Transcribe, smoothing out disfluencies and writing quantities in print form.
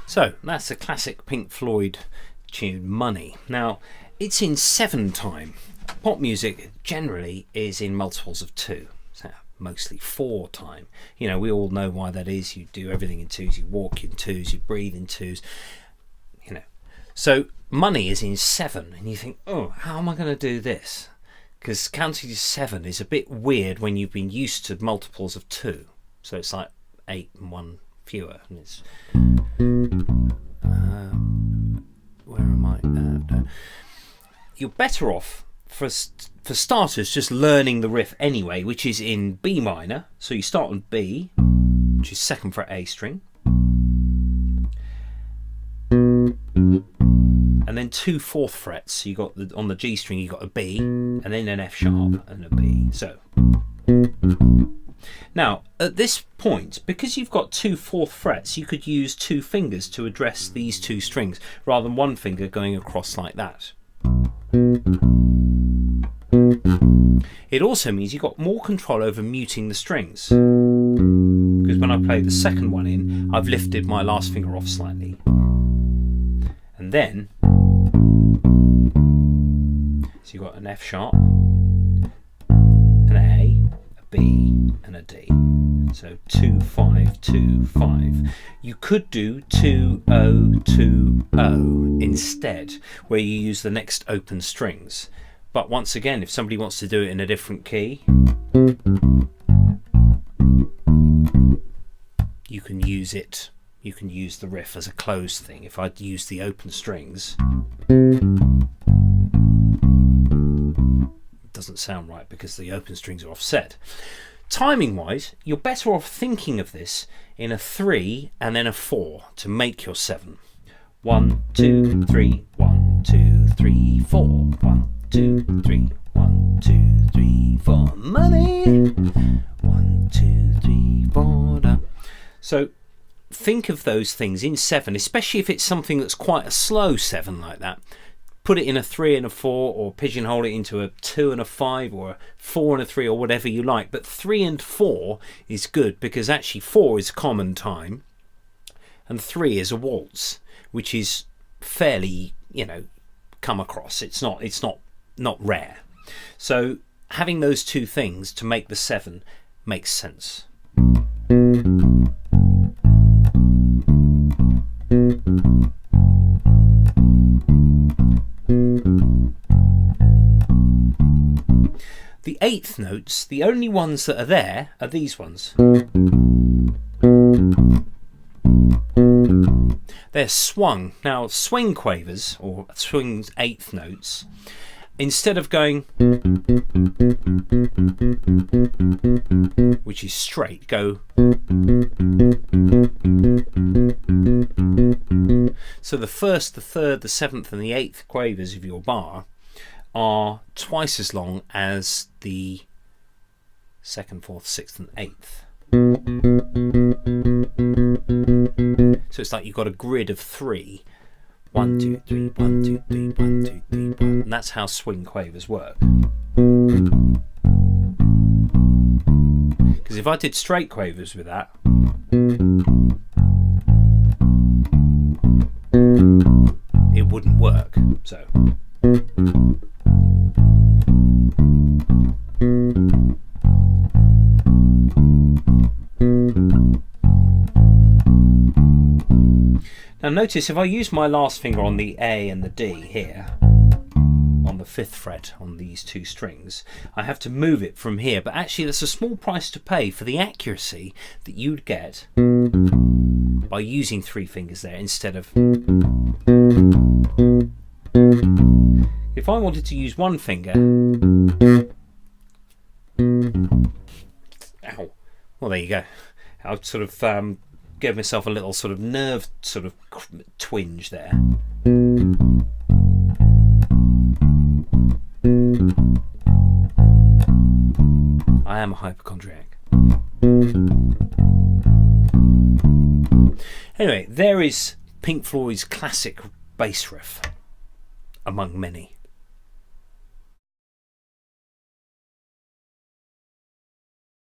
So that's a classic Pink Floyd tune, Money. Now, it's in 7 time. Pop music generally is in multiples of 2, so mostly 4 time. You know, we all know why that is. You do everything in 2s, you walk in 2s, you breathe in 2s, you know. So Money is in 7, and you think, oh, how am I going to do this? Because counting to 7 is a bit weird when you've been used to multiples of 2. So it's like 8 and 1 fewer, and it's where am I? You're better off for starters just learning the riff anyway, which is in B minor. So you start on B, which is 2nd fret A string, and then 2 4th frets. So you got on the G string you got a B, and then an F sharp and a B. So now, at this point, because you've got 2 4th frets, you could use 2 fingers to address these 2 strings, rather than 1 finger going across like that. It also means you've got more control over muting the strings, because when I play the 2nd one in, I've lifted my last finger off slightly. And then, so you've got an F sharp, an A, B and a D. So 2 5 2 5. You could do 2 0 2 0 instead, where you use the next open strings. But once again, if somebody wants to do it in a different key, you can use it. You can use the riff as a closed thing. If I'd use the open strings, doesn't sound right because the open strings are offset. Timing wise, you're better off thinking of this in a 3 and then a 4 to make your 7. 1 2 3 1 2 3 4 1 2 3 1 2 3 4 money 1 2 3 4 da. So think of those things in 7, especially if it's something that's quite a slow 7 like that. Put it in a 3 and a 4, or pigeonhole it into a 2 and a 5, or a 4 and a 3, or whatever you like. But 3 and 4 is good, because actually 4 is common time and 3 is a waltz, which is fairly, you know, come across. It's not rare. So having those 2 things to make the 7 makes sense. The 8th notes, the only ones that are there are these ones. They're swung. Now, swing quavers, or swing 8th notes, instead of going, which is straight, go. So the 1st, the 3rd, the 7th and the 8th quavers of your bar are twice as long as the 2nd, 4th, 6th and 8th. So it's like you've got a grid of 3. 1 2 3 1 2 3 1 2 3 1, and that's how swing quavers work. Because if I did straight quavers with that, it wouldn't work. So now notice if I use my last finger on the A and the D here, on the 5th fret on these 2 strings, I have to move it from here, but actually that's a small price to pay for the accuracy that you'd get by using 3 fingers there instead of... If I wanted to use 1 finger... Ow. Well, there you go. I'll sort of give myself a little sort of nerve sort of twinge there. I am a hypochondriac. Anyway, there is Pink Floyd's classic bass riff, among many.